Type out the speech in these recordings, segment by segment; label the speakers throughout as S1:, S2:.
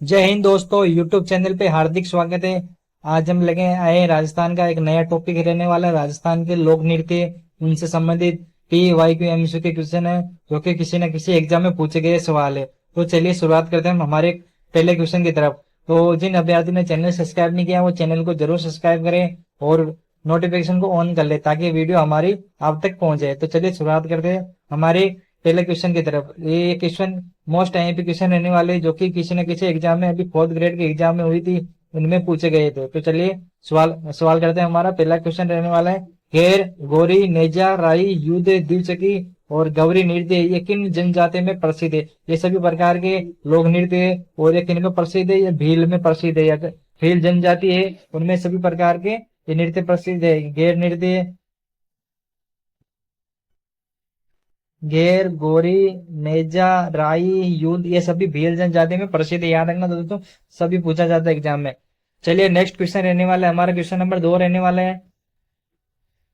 S1: जय हिंद दोस्तों, YouTube channel पे हार्दिक स्वागत है। आज हम लगे आए हैं राजस्थान का एक नया टॉपिक रहने वाला है, राजस्थान के लोक नृत्य, उनसे संबंधित PYQ MCQ के क्वेश्चन है जो कि किसी न किसी एग्जाम में पूछे गए सवाल है। तो चलिए शुरुआत करते हैं हम हमारे पहले क्वेश्चन की तरफ। तो जिन अभ्यर्थी ने चैनल सब्सक्राइब नहीं किया वो चैनल को जरूर सब्सक्राइब करें और नोटिफिकेशन को ऑन कर ले ताकि वीडियो हमारी आप तक पहुंचे। तो चलिए शुरुआत करते हैं हमारे पहले क्वेश्चन की तरफ। ये क्वेश्चन मोस्ट आईएमपी क्वेश्चन रहने वाले जो कि किसी न किसी एग्जाम में, अभी फोर्थ ग्रेड के एग्जाम में हुई थी, उनमें पूछे गए थे। तो चलिए सवाल सवाल करते हैं। हमारा पहला क्वेश्चन रहने वाला है, घेर, गोरी, नेजा, राई, युद्ध, द्विचकी और गौरी नृत्य ये किन जनजाति में प्रसिद्ध है? ये सभी प्रकार के लोक नृत्य है और ये किन में प्रसिद्ध है? ये भील में प्रसिद्ध है या भील जनजाति है, उनमें सभी प्रकार के ये नृत्य प्रसिद्ध है। घेर नृत्य, घेर, गोरी, नेजा, राई, यूद ये सभी भील जनजाति में प्रसिद्ध है। याद रखना दोस्तों, सभी पूछा जाता है एग्जाम में। चलिए नेक्स्ट क्वेश्चन रहने वाला है हमारा, क्वेश्चन नंबर 2 रहने वाला है,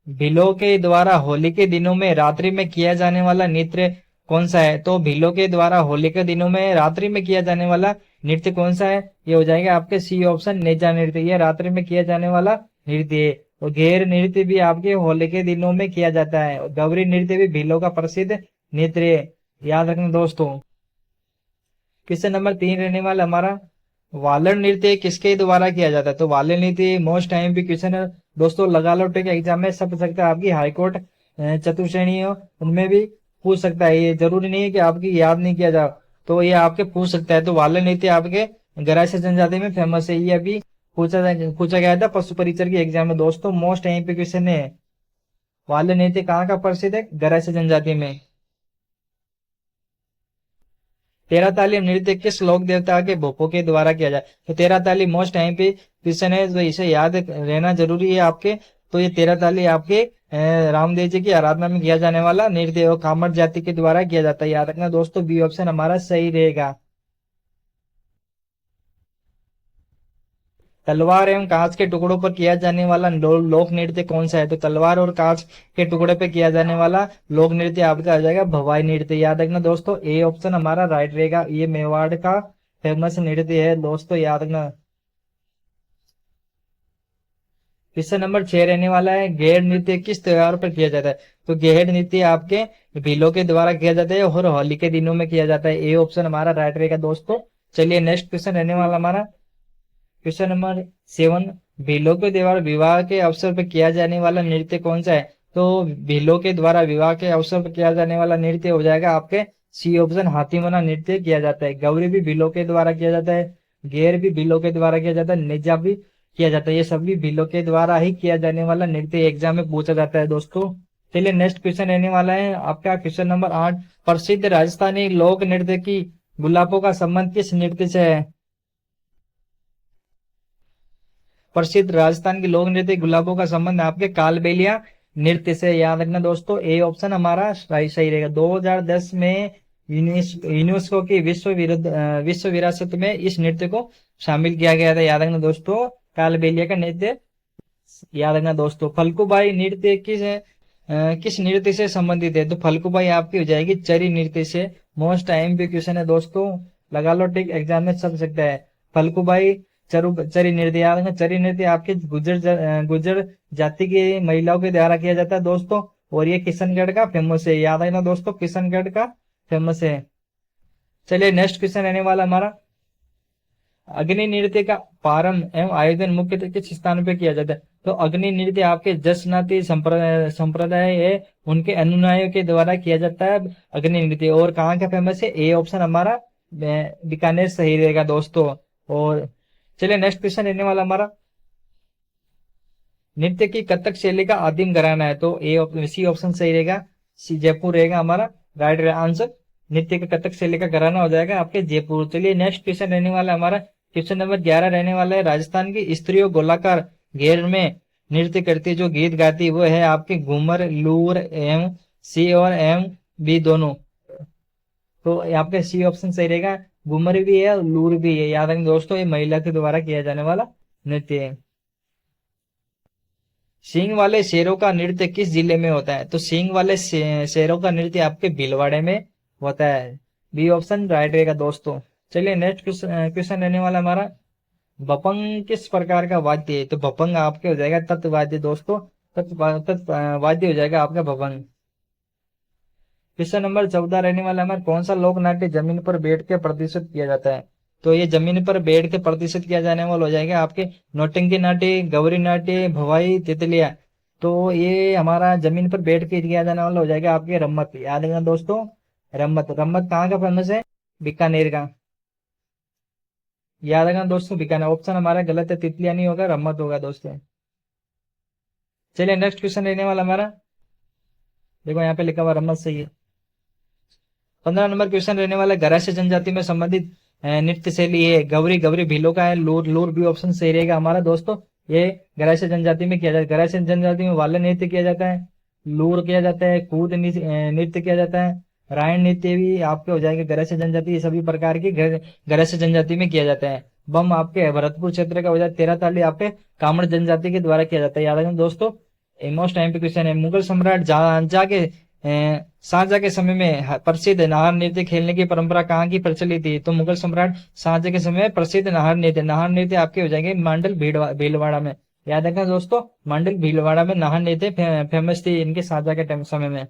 S1: भीलों के द्वारा होली के दिनों में रात्रि में किया जाने वाला नृत्य कौन सा है? तो भीलों के द्वारा होली के दिनों में रात्रि में किया जाने वाला नृत्य कौन सा है? ये हो जाएगा आपके सी ऑप्शन, नेजा नृत्य। ये रात्रि में किया जाने वाला नृत्य है। और घेर नृत्य भी आपके होली के दिनों में किया जाता है। और गौरी नृत्य भी भीलों का प्रसिद्ध नृत्य है। याद रखना दोस्तों। क्वेश्चन नंबर 3 रहने वाला हमारा, वालन नृत्य किसके द्वारा किया जाता है? तो वालन नृत्य मोस्ट टाइम भी क्वेश्चन है दोस्तों, लगा लो टेक एग्जाम में सब सकता है। आपकी हाईकोर्ट चतुश्रेणी हो उनमें भी पूछ सकता है। ये जरूरी नहीं है कि आपकी याद नहीं किया जाए, तो ये आपके पूछ सकता है। तो वालन नृत्य आपके गरासिया जनजाति में फेमस है। ये अभी पूछा गया था पशु परीक्षर की एग्जाम में दोस्तों, मोस्ट टाइम पे क्वेश्चन है। वालन नृत्य कहाँ का प्रसिद्ध है? गरासिया जनजाति में। तेरा ताली नृत्य किस लोक देवता के भोपो के द्वारा किया जाए? तो तेरा ताली मोस्ट टाइम पे क्वेश्चन है, तो इसे याद रहना जरूरी है आपके। तो ये तेरा ताली आपके रामदेव जी की आराधना में किया जाने वाला नृत्य और कामर जाति के द्वारा किया जाता है। याद रखना दोस्तों, बी ऑप्शन हमारा सही रहेगा। तलवार एवं कांच के टुकड़ों पर किया जाने वाला लोक नृत्य कौन सा है? तो तलवार और कांच के टुकड़े पे किया जाने वाला लोक नृत्य आपका आ जाएगा भवाई नृत्य। याद रखना दोस्तों, ए ऑप्शन हमारा राइट रहेगा। ये मेवाड़ का फेमस नृत्य है दोस्तों, याद रखना। क्वेश्चन नंबर 6 रहने वाला है, गेर नृत्य किस त्योहार पर किया जाता है? तो गेर नृत्य आपके भीलों के द्वारा किया जाता है और होली के दिनों में किया जाता है। ए ऑप्शन हमारा राइट रहेगा दोस्तों। चलिए नेक्स्ट क्वेश्चन रहने वाला हमारा, क्वेश्चन नंबर 7, भीलों के द्वारा विवाह के अवसर पर किया जाने वाला नृत्य कौन सा है? तो भीलों के द्वारा विवाह के अवसर पर किया जाने वाला नृत्य हो जाएगा आपके सी ऑप्शन, हाथीमना नृत्य किया जाता है। गौरी भी भीलों के द्वारा किया जाता है, गेर भी भीलों के द्वारा किया जाता है, नेजा भी किया जाता है। ये सभी भीलों के द्वारा ही किया जाने वाला नृत्य एग्जाम में पूछा जाता है दोस्तों। चलिए नेक्स्ट क्वेश्चन रहने वाला है आपका क्वेश्चन नंबर 8, प्रसिद्ध राजस्थानी लोक नृत्य की गुलाबों का संबंध किस नृत्य से है? प्रसिद्ध राजस्थान के लोक नृत्य गुलाबों का संबंध आपके कालबेलिया नृत्य से। याद रखना दोस्तों, ए ऑप्शन हमारा सही रहेगा। 2010 में यूनेस्को की विश्व विरासत में इस नृत्य को शामिल किया गया था। याद रखना दोस्तों, कालबेलिया का नृत्य। याद रखना दोस्तों, फल्गुबाई नृत्य किस नृत्य से संबंधित है? तो फल्गुबाई आपकी हो जाएगी चरी नृत्य से। मोस्ट टाइम पे क्वेश्चन है दोस्तों, लगा लो टिक, एग्जाम में चल सकता है। फल्गुबाई चरी नृत्य। याद रखना, चरी नृत्य आपके गुर्जर जाति की महिलाओं के द्वारा किया जाता है दोस्तों, और ये किशनगढ़ का फेमस है। याद रखना दोस्तों, किशनगढ़ का फेमस है। चलिए नेक्स्ट क्वेश्चन रहने वाला हमारा, अग्नि नृत्य का प्रारंभ एवं आयोजन मुख्यतः किस स्थान पे किया जाता है? तो अग्नि नृत्य आपके जसनाती संप्रदाय है, उनके अनुयायियों के द्वारा किया जाता है अग्नि नृत्य। और कहाँ का फेमस है? ए ऑप्शन हमारा बीकानेर सही रहेगा दोस्तों। और चलिए नेक्स्ट क्वेश्चन रहने वाला हमारा, नृत्य की कथक शैली का आदिम घराना है? तो ए सी ऑप्शन सही रहेगा, सी जयपुर रहेगा हमारा राइट आंसर। नृत्य का कथक शैली का घराना हो जाएगा आपके जयपुर। चलिए नेक्स्ट क्वेश्चन रहने वाला है हमारा, क्वेश्चन नंबर 11 रहने वाला है, राजस्थान की स्त्रियों गोलाकार घेर में नृत्य करती जो गीत गाती वो है आपके घूमर, लूर एम सी और एम बी दोनों। तो आपके सी ऑप्शन सही रहेगा, घूमर भी है और लूर भी है। याद रखें दोस्तों, ये महिला के द्वारा किया जाने वाला नृत्य है। सींग वाले शेरों का नृत्य किस जिले में होता है? तो सींग वाले शेरों का नृत्य आपके भीलवाड़े में होता है। बी ऑप्शन राइट रहेगा दोस्तों। चलिए नेक्स्ट क्वेश्चन रहने वाला हमारा, बपंग किस प्रकार का वाद्य है? तो बपंग आपके हो जाएगा तत्वाद्य दोस्तों, तत्वाद्य हो जाएगा आपका बपंग। क्वेश्चन नंबर 14 रहने वाला हमारा, कौन सा लोक नाट्य जमीन पर बैठ के प्रदर्शित किया जाता है? तो ये जमीन पर बैठ के प्रदर्शित किया जाने वाला हो जाएगा आपके नौटंकी नाट्य, गौरी नाट्य, भवाई, तितलिया। तो ये हमारा जमीन पर बैठ के किया जाने वाला हो जाएगा आपके रम्मत। याद रखना दोस्तों, रम्मत। रम्मत कहाँ का फेमस है? बीकानेर का। याद रखना दोस्तों, बीकानेर। ऑप्शन हमारा गलत है, तितलिया नहीं होगा, रम्मत होगा दोस्तों। चलिए नेक्स्ट क्वेश्चन रहने वाला हमारा, देखो यहाँ पे लिखा हुआ रम्मत सही है। 15 नंबर क्वेश्चन रहने वाला, गरास्य जनजाति में संबंधित नृत्य शैली है। गौरी, गौरी भीलों का है। लूर, लूर भी ऑप्शन सही रहेगा हमारा दोस्तों। ये गरास्य जनजाति में किया जाता है। गरास्य जनजाति में वाले नृत्य किया जाता है, लूर किया जाता है, कूद नृत्य किया जाता है, रायण नृत्य भी आपके हो जाएगा गरास्य जनजाति। ये सभी प्रकार की गरास्य जनजाति में किया जाता है। बम आपके भरतपुर क्षेत्र का हो जाता है। 13 ताली आपके कामड़ जनजाति के द्वारा किया जाता है। याद रखना दोस्तों, मोस्ट टाइम पे क्वेश्चन है। मुगल सम्राट जहांजा के शाहजहां के समय में प्रसिद्ध नाहर नृत्य खेलने की परंपरा कहाँ की प्रचलित थी? तो मुगल सम्राट शाहजहां के समय में प्रसिद्ध नाहर नृत्य आपके हो जाएंगे मांडल भीलवाड़ा में। याद रखना दोस्तों, मांडल भीलवाड़ा में नाहर नृत्य फेमस थी इनके शाहजहां के समय में।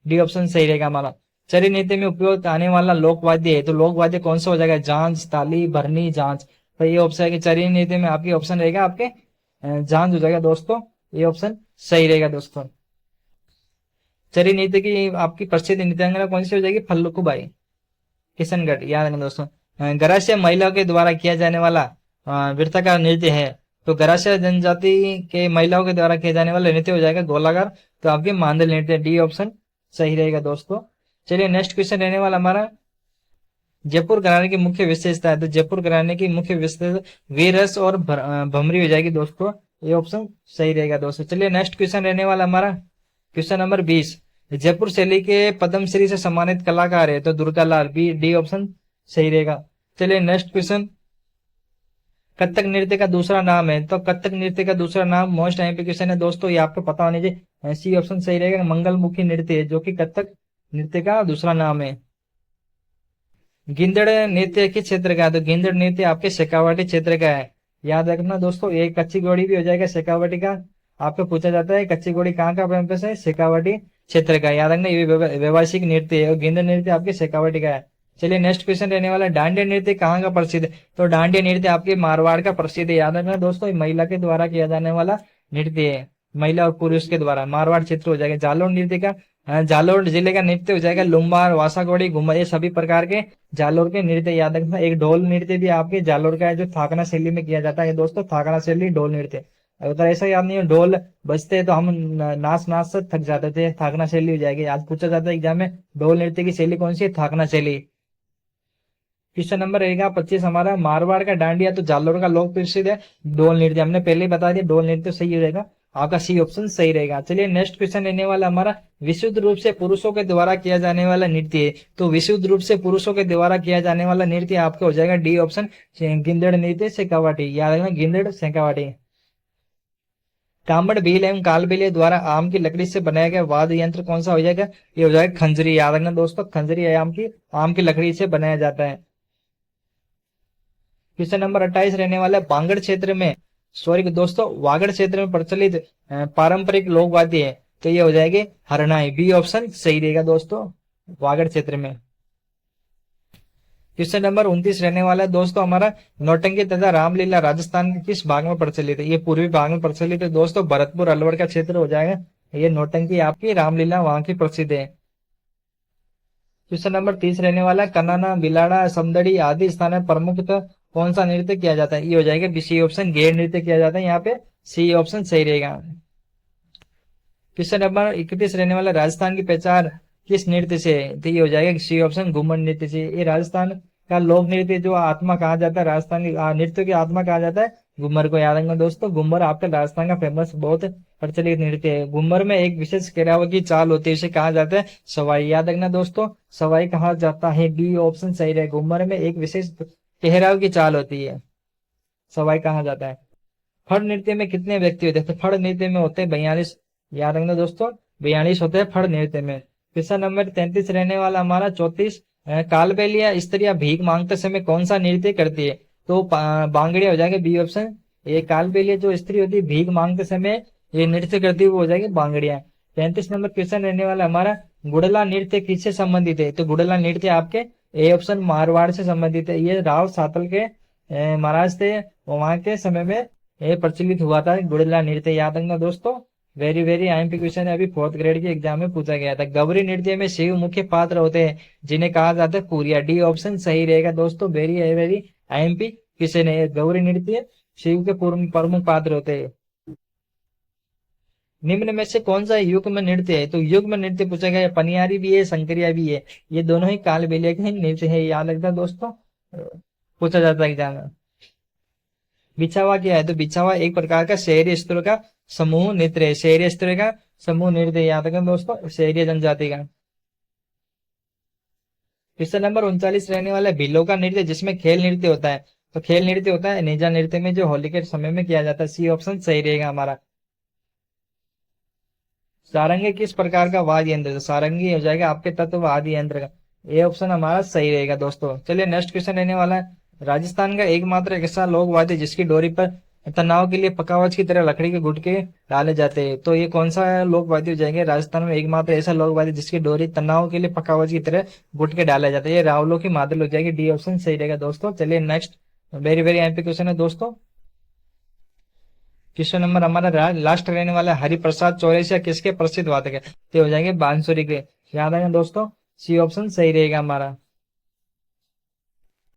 S1: डी ऑप्शन सही रहेगा हमारा। चरी नृत्य में उपयोग आने वाला लोकवाद्य है, तो लोकवाद्य कौन सा हो जाएगा? झांझ, ताली, भरनी, झांझ। तो ये ऑप्शन है कि चरी नृत्य में आपकी ऑप्शन रहेगा आपके झांझ हो जाएगा दोस्तों। ये ऑप्शन सही रहेगा दोस्तों। चरी नृत्य की आपकी प्रसिद्ध नृत्यांगना कौन सी हो जाएगी? फल्लुकुबाई, किशनगढ़। याद रखना दोस्तों। गरासिया महिलाओं के द्वारा किया जाने वाला वृत्ताकार नृत्य है। तो गरासिया जनजाति के महिलाओं के द्वारा किया जाने वाला नृत्य हो जाएगा गोलाकार। तो आपके मांडल नृत्य, डी ऑप्शन सही रहेगा दोस्तों। चलिए नेक्स्ट क्वेश्चन रहने वाला हमारा, जयपुर घराने की मुख्य विशेषता है। तो जयपुर घराने की मुख्य विशेषता वीरस और भमरी हो जाएगी दोस्तों। ये ऑप्शन सही रहेगा दोस्तों। चलिए नेक्स्ट क्वेश्चन रहने वाला हमारा, क्वेश्चन नंबर 20, जयपुर शैली के पद्मश्री से सम्मानित कलाकार है। तो दुर्गा लाल, बी, डी ऑप्शन सही रहेगा। चलिए नेक्स्ट क्वेश्चन, कथक नृत्य का दूसरा नाम है। तो कथक नृत्य का दूसरा नाम मोस्ट एप्लीकेशन है दोस्तों, ये आपको पता होनी चाहिए। सी ऑप्शन सही रहेगा, मंगलमुखी नृत्य है, जो कि कथक नृत्य का दूसरा नाम है। गिंदड़ नृत्य किस क्षेत्र का है? तो गिंदड़ नृत्य आपके शेखावाटी क्षेत्र का है। याद रखना दोस्तों, एक कच्ची घोड़ी भी हो जाएगा शेखावाटी का। आपको पूछा जाता है कच्ची घोड़ी कहाँ का फेमस है? शेखावाटी क्षेत्र का। याद रखना, ये व्यवसायिक नृत्य है और गिंदड़ नृत्य आपके शेखावाटी का है। चलिए नेक्स्ट क्वेश्चन रहने वाला, डांडिया नृत्य कहाँ का प्रसिद्ध है? तो डांडिया नृत्य आपके मारवाड़ का प्रसिद्ध है। याद रखना दोस्तों, महिला के द्वारा किया जाने वाला नृत्य है, महिला और पुरुष के द्वारा। मारवाड़ क्षेत्र हो जाएगा। जालौर नृत्य का, जालौर जिले का नृत्य हो जाएगा लुम्बार, वासागोड़ी, घुमर, ये सभी प्रकार के जालौर के नृत्य। याद रखना, एक ढोल नृत्य भी आपके जालौर का है, जो थाकना शैली में किया जाता है दोस्तों। थाकना शैली ढोल नृत्य। अगर ऐसा याद नहीं है, ढोल बजते तो हम नाच नाच से थक जाते थे, थाकना शैली हो जाएगी। आज पूछा जाता है एग्जाम में, ढोल नृत्य की शैली कौन सी है? थाकना शैली। क्वेश्चन नंबर रहेगा 25 हमारा, मारवाड़ का डांडिया तो जालौर का लोक प्रसिद्ध है ढोल नृत्य। हमने पहले ही बता दिया, ढोल नृत्य सही हो जाएगा आपका, सी ऑप्शन सही रहेगा। चलिए नेक्स्ट क्वेश्चन रहने वाला हमारा, विशुद्ध रूप से पुरुषों के द्वारा किया जाने वाला नृत्य है। तो विशुद्ध रूप से पुरुषों के द्वारा किया जाने वाला नृत्य आपका हो जाएगा डी ऑप्शन, गिंदड़ नृत्य शेखावाटी। याद रखना, गिंदड़ शेखावाटी। कामड़ भील एवं काल भील द्वारा आम की लकड़ी से बनाया गया वाद्य यंत्र कौन सा हो जाएगा? ये हो जाएगा खंजरी। याद रखना दोस्तों, खंजरी आम की लकड़ी से बनाया जाता है। क्वेश्चन नंबर 28 रहने वाला है, बांगड़ क्षेत्र में, सॉरी दोस्तों, वागड़ क्षेत्र में प्रचलित पारंपरिक लोक वाद्य है। तो ये हो जाएगी हरनाई, बी ऑप्शन सही रहेगा दोस्तों, वागड़ क्षेत्र में। क्वेश्चन नंबर 29 रहने वाला है दोस्तों हमारा, नौटंकी तथा रामलीला राजस्थान के किस भाग में प्रचलित है? ये पूर्वी भाग में प्रचलित है दोस्तों, भरतपुर अलवर का क्षेत्र हो जाएगा। ये नौटंकी आपकी रामलीला वहां की प्रसिद्ध है। क्वेश्चन नंबर 30 रहने वाला है, कनाना, बिलाड़ा, समदड़ी आदि स्थान में प्रमुखतः कौन सा नृत्य किया जाता है? ये हो जाएगा बी, सी ऑप्शन, गेर नृत्य किया जाता है यहाँ पे, सी ऑप्शन सही रहेगा। क्वेश्चन नंबर 31 रहने वाला, राजस्थान की पहचान किस नृत्य से? तो ये हो जाएगा सी ऑप्शन, घूमर नृत्य से। ये राजस्थान का लोक नृत्य जो आत्मा कहा जाता है, राजस्थान की नृत्य की आत्मा कहा जाता है घूमर को। याद रखना दोस्तों, घूमर आपका राजस्थान का फेमस बहुत प्रचलित नृत्य है। घूमर में एक विशेष कहरावा की चाल होती है, इसे कहा जाता है सवाई। याद रखना दोस्तों, सवाई कहा जाता है, डी ऑप्शन सही रहे। घूमर में एक विशेष ठहराव की चाल होती है, सवाई कहा जाता है। फड़ नृत्य में कितने व्यक्ति होते हैं? तो फड़ नृत्य में होते हैं 42। याद रखना दोस्तों, 42 होते हैं फड़ नृत्य में। क्वेश्चन नंबर 33 रहने वाला हमारा 34, कालबेलिया स्त्रियां भीख मांगते समय कौन सा नृत्य करती है? तो बांगड़िया हो जाएगा, बी ऑप्शन। ये कालबेलिया जो स्त्री होती है भीख मांगते समय ये नृत्य करती है, वो हो जाएगी बांगड़िया। 35 नंबर क्वेश्चन रहने वाला हमारा, गुड़ला नृत्य किससे संबंधित है? तो गुड़ला नृत्य आपके ए ऑप्शन मारवाड़ से संबंधित है। ये राव सातल के महाराज थे, वहां के समय में ये प्रचलित हुआ था गुड़ला नृत्य, याद रखना दोस्तों। वेरी वेरी आईएमपी क्वेश्चन है, अभी 4th ग्रेड के एग्जाम में पूछा गया था। गौरी नृत्य में शिव मुख्य पात्र होते हैं जिन्हें कहा जाता है पूरिया, डी ऑप्शन सही रहेगा दोस्तों। वेरी वेरी आईएमपी क्वेश्चन है, गौरी नृत्य शिव के पूर्व प्रमुख पात्र होते हैं। निम्न में से कौन सा युग्म नृत्य है? तो युग्म नृत्य पूछा गया, पनियारी भी है, शंकरिया भी है, ये दोनों ही कालबेलिया के नृत्य है, याद रखना दोस्तों, पूछा जाता है एग्जाम में। बिछावा क्या है? तो बिछावा एक प्रकार का शहरी स्त्रियों का समूह नृत्य है, शहरी स्त्रियों का समूह नृत्य, याद रखना दोस्तों, शहरी जनजाति का। क्वेश्चन नंबर 39 रहने वाला है, भिल्लो का नृत्य जिसमें खेल नृत्य होता है। तो खेल नृत्य होता है नेजा नृत्य में, जो होली के समय में किया जाता है, सी ऑप्शन सही रहेगा हमारा। सारंगी किस प्रकार का वाद्य यंत्र? तो सारंगी हो जाएगा आपके तत्व वाद्य यंत्र का, ये ऑप्शन हमारा सही रहेगा दोस्तों। चलिए नेक्स्ट क्वेश्चन रहने वाला है, राजस्थान का एकमात्र एक ऐसा लोक वाद्य जिसकी डोरी पर तनाव के लिए पकावज की तरह लकड़ी के गुटके डाले जाते हैं, तो ये कौन सा लोक वाद्य हो जाएंगे? राजस्थान में एकमात्र ऐसा लोक वाद्य जिसकी डोरी तनाव के लिए पकावज की तरह गुटके डाले जाते हैं, ये रावलों की मादल हो जाएगी, डी ऑप्शन सही रहेगा दोस्तों। चलिए next very very MP question है दोस्तों। क्वेश्चन नंबर हमारा लास्ट रहने वाला है, हरिप्रसाद चौरसिया किसके प्रसिद्ध वादक है? तो हो जाएंगे बांसुरी के, याद आएगा दोस्तों, सी ऑप्शन सही रहेगा हमारा।